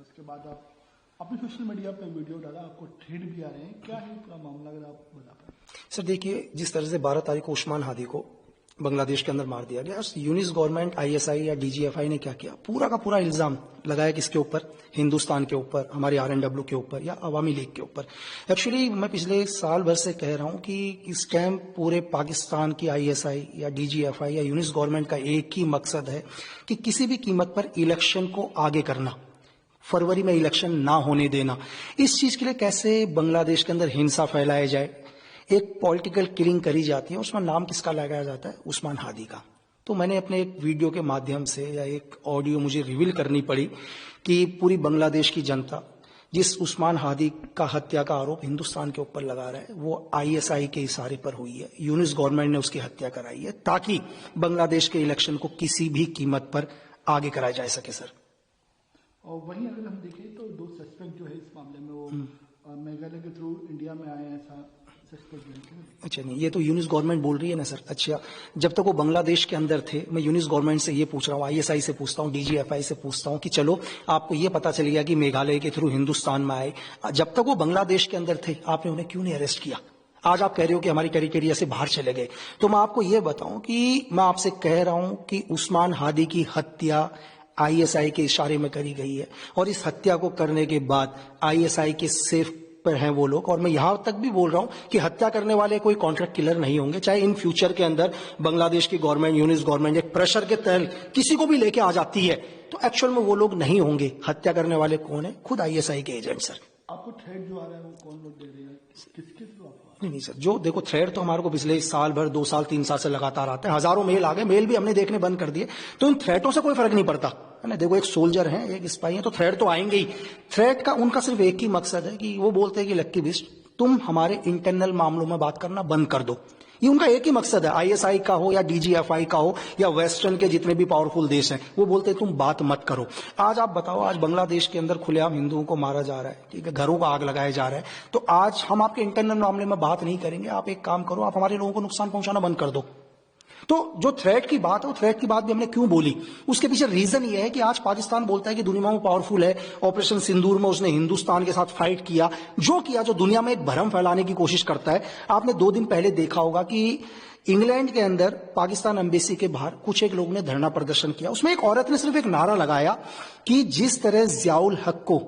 उसके बाद आप अपने सोशल मीडिया पे वीडियो डाला, आपको थ्रेड भी आ रहे हैं, क्या है पूरा मामला अगर आप बता पाए? सर देखिए, जिस तरह से 12 तारीख को उस्मान हादी को बांग्लादेश के अंदर मार दिया गया, यूनिस गवर्नमेंट आईएसआई या डीजीएफआई ने क्या किया, पूरा का पूरा इल्जाम लगाया किसके ऊपर, हिंदुस्तान के ऊपर, हमारे आरएनडब्ल्यू के ऊपर या अवामी लीग के ऊपर। एक्चुअली मैं पिछले साल भर से कह रहा हूं कि इस टाइम पूरे पाकिस्तान की आईएसआई या डीजीएफआई या यूनिस गवर्नमेंट का एक ही मकसद है कि किसी भी कीमत पर इलेक्शन को आगे करना, फरवरी में इलेक्शन ना होने देना। इस चीज के लिए कैसे बांग्लादेश के अंदर हिंसा फैलाया जाए, एक पॉलिटिकल किलिंग करी जाती है, उसमें नाम किसका लगाया जाता है, उस्मान हादी का। तो मैंने अपने एक वीडियो के माध्यम से या एक ऑडियो मुझे रिवील करनी पड़ी कि पूरी बांग्लादेश की जनता जिस उस्मान हादी का हत्या का आरोप हिंदुस्तान के ऊपर लगा रहा है, वो आईएसआई के इशारे पर हुई है, यूनिस गवर्नमेंट ने उसकी हत्या कराई है ताकि बांग्लादेश के इलेक्शन को किसी भी कीमत पर आगे कराया जा सके। सर, और वहीं अगर हम देखें तो 2 सस्पेक्ट जो है इस मामले में वो मेघालय के थ्रू इंडिया में आए हैं, ऐसा सस्पेक्ट जो है। अच्छा, नहीं, ये तो यूनिस गवर्नमेंट बोल रही है ना सर। अच्छा, जब तक वो बांग्लादेश के अंदर थे, मैं यूनिस गवर्नमेंट से ये पूछ रहा हूँ, आईएसआई से पूछता हूँ, डीजीएफआई से पूछता हूँ कि चलो आपको ये पता चल गया कि मेघालय के थ्रू हिंदुस्तान में आए, जब तक वो बांग्लादेश के अंदर थे आपने उन्हें क्यों नहीं अरेस्ट किया? आज आप कह रहे हो कि हमारी टेरिटोरिया से बाहर चले गए। तो मैं आपको ये बताऊं कि मैं आपसे कह रहा हूं कि उस्मान हादी की हत्या आईएसआई के इशारे में करी गई है, और इस हत्या को करने के बाद आईएसआई के सेफ पर हैं वो लोग। और मैं यहां तक भी बोल रहा हूं कि हत्या करने वाले कोई कॉन्ट्रैक्ट किलर नहीं होंगे, चाहे इन फ्यूचर के अंदर बांग्लादेश की गवर्नमेंट, यूनिस गवर्नमेंट एक प्रेशर के तहत किसी को भी लेके आ जाती है, तो एक्चुअल में वो लोग नहीं होंगे। हत्या करने वाले कौन है? खुद आईएसआई के एजेंट। सर, आपको थ्रेड जो आ रहा है वो कौन लोग दे रहे हैं, किसके थ्रू आपको? नहीं सर, जो देखो थ्रेड तो हमारे को पिछले साल भर, 2 साल 3 साल से लगातार आते हैं, हजारों मेल आ गए, मेल भी हमने देखने बंद कर दिए, तो इन थ्रेटों से कोई फर्क नहीं पड़ता है ना। देखो, एक सोल्जर है, एक स्पाई है, तो थ्रेड तो आएंगे ही। थ्रेड का उनका सिर्फ एक ही मकसद है कि वो बोलते हैं कि लक्की बिस्ट, तुम हमारे इंटरनल मामलों में बात करना बंद कर दो। ये उनका एक ही मकसद है, आईएसआई का हो या डीजीएफआई का हो या वेस्टर्न के जितने भी पावरफुल देश हैं, वो बोलते हैं तुम बात मत करो। आज आप बताओ, आज बांग्लादेश के अंदर खुलेआम हिंदुओं को मारा जा रहा है, ठीक है, घरों को आग लगाया जा रहा है, तो आज हम आपके इंटरनल मामले में बात नहीं करेंगे। आप एक काम करो, आप हमारे लोगों को नुकसान पहुंचाना बंद कर दो। तो जो थ्रेट की बात है, वो थ्रेट की बात भी हमने क्यों बोली, उसके पीछे रीजन ये है कि आज पाकिस्तान बोलता है कि दुनिया में पावरफुल है, ऑपरेशन सिंदूर में उसने हिंदुस्तान के साथ फाइट किया, जो दुनिया में एक भ्रम फैलाने की कोशिश करता है। आपने 2 दिन पहले देखा होगा कि इंग्लैंड के अंदर पाकिस्तान एम्बेसी के बाहर कुछ एक लोगों ने धरना प्रदर्शन किया, उसमें एक औरत ने सिर्फ एक नारा लगाया कि जिस तरह जियाउल हक को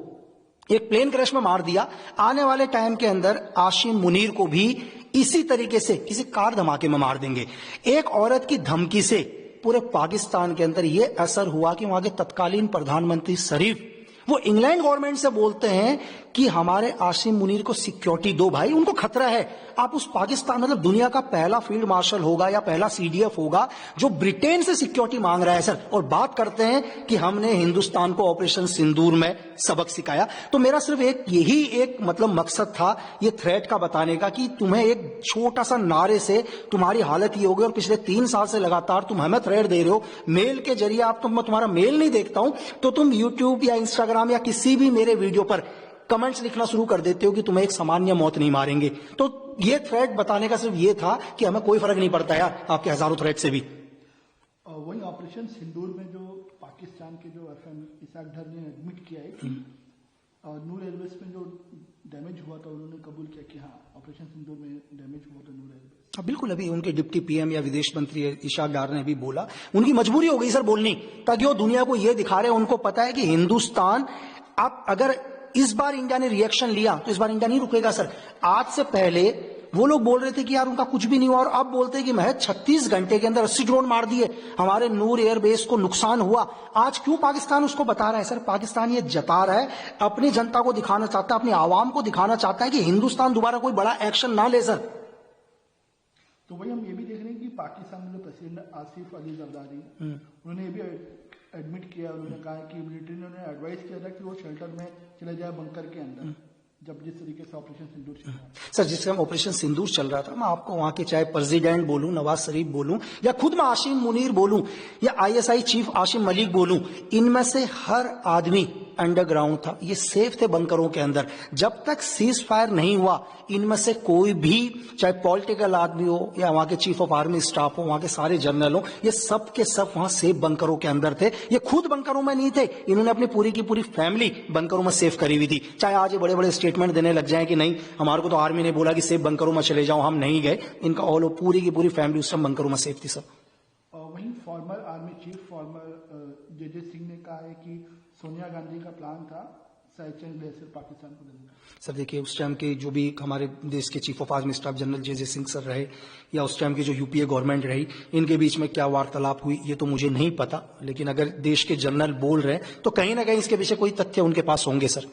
एक प्लेन क्रैश में मार दिया, आने वाले टाइम के अंदर आशिम मुनीर को भी इसी तरीके से किसी कार धमाके में मार देंगे। एक औरत की धमकी से पूरे पाकिस्तान के अंदर यह असर हुआ कि वहां के तत्कालीन प्रधानमंत्री शरीफ वो इंग्लैंड गवर्नमेंट से बोलते हैं कि हमारे आसिम मुनीर को सिक्योरिटी दो भाई, उनको खतरा है। आप उस पाकिस्तान, मतलब दुनिया का पहला फील्ड मार्शल होगा या पहला सीडीएफ होगा जो ब्रिटेन से सिक्योरिटी मांग रहा है सर, और बात करते हैं कि हमने हिंदुस्तान को ऑपरेशन सिंदूर में सबक सिखाया। तो मेरा सिर्फ यही एक मतलब मकसद था ये थ्रेट का बताने का कि तुम्हें एक छोटा सा नारे से तुम्हारी हालत ये हो गई, और पिछले 3 साल से लगातार तुम हमें थ्रेट दे रहे हो मेल के जरिए। आप तुम, मैं तुम्हारा मेल नहीं देखता हूं तो तुम यूट्यूब या इंस्टाग्राम या किसी भी मेरे वीडियो पर कमेंट्स लिखना शुरू कर देते हो कि तुम्हें एक सामान्य मौत नहीं मारेंगे। तो ये थ्रेट बताने का सिर्फ ये था कि हमें कोई फर्क नहीं पड़ता यार आपके हजारों थ्रेट से भी। वही ऑपरेशन सिंदूर में जो पाकिस्तान के जो एफएम इसाक डर ने एडमिट किया है कि नूर एयरवेज में जो डैमेज हुआ था, उन्होंने कबूल किया कि हाँ ऑपरेशन सिंदूर में डैमेज हुआ था नूर एयरवेज। बिल्कुल, अभी उनके डिप्टी पीएम या विदेश मंत्री इशाक डार ने भी बोला, उनकी मजबूरी हो गई सर बोलनी, ताकि वो दुनिया को ये दिखा रहे हैं, उनको पता है कि हिंदुस्तान, आप अगर इस बार इंडिया ने रिएक्शन लिया तो इस बार इंडिया नहीं रुकेगा सर। आज से पहले वो लोग बोल रहे थे कि यार उनका कुछ भी नहीं हुआ, और अब बोलते हैं कि महज 36 घंटे के अंदर 80 ड्रोन मार दिए, हमारे नूर एयरबेस को नुकसान हुआ। आज क्यों पाकिस्तान उसको बता रहा है सर? पाकिस्तान ये जता रहा है, अपनी जनता को दिखाना चाहता है, अपनी आवाम को दिखाना चाहता है कि हिंदुस्तान दोबारा कोई बड़ा एक्शन ना ले सर। तो वही हम ये भी देख रहे हैं कि पाकिस्तान में प्रेसिडेंट आसिफ अली जरदारी, उन्होंने ये भी एडमिट किया, उन्होंने कहा कि मिलिट्री ने उन्हें एडवाइस किया था कि वो शेल्टर में चले जाए, बंकर के अंदर, जब जिस तरीके से ऑपरेशन सिंदूर चल रहा है। सर, जिस टाइम ऑपरेशन सिंदूर चल रहा था, मैं आपको वहां के चाहे प्रेसिडेंट बोलूं नवाज शरीफ बोलूं या खुद मैं आसिम मुनीर बोलूं या आईएसआई चीफ आसिम मलिक बोलूं, इनमें से हर आदमी अंडरग्राउंड था, ये सेफ थे बंकरों के अंदर। जब तक सीज फायर नहीं हुआ, इनमें से कोई भी, चाहे पॉलिटिकल आदमी हो या वहां के चीफ ऑफ आर्मी स्टाफ हो, वहां के सारे जनरल हो, ये सब के सब वहां सेफ बंकरों के अंदर थे। ये खुद बंकरों में नहीं थे, इन्होंने अपनी पूरी की पूरी फैमिली बंकरों में सेफ करी हुई थी। चाहे आज ये बड़े बड़े स्टेटमेंट देने लग जाए कि नहीं, हमारे को तो आर्मी ने बोला कि सेफ बंकरों में चले जाओ, हम नहीं गए। इनका ऑल पूरी की पूरी फैमिली उस समय बंकरों में सेफ थी सर। वहीं फॉर्मर आर्मी चीफ फॉर्मर जे सिंह ने कहा है कि सोनिया गांधी का प्लान था सैचन ग्लेशियर पाकिस्तान को देने का। सर देखिए, उस टाइम के जो भी हमारे देश के chief of army staff general J Singh sir रहे, या उस टाइम की जो यूपीए गवर्नमेंट रही, इनके बीच में क्या वार्तालाप हुई ये तो मुझे नहीं पता, लेकिन अगर देश के जनरल बोल रहे हैं तो कहीं ना कहीं इसके पीछे कोई तथ्य उनके पास होंगे सर।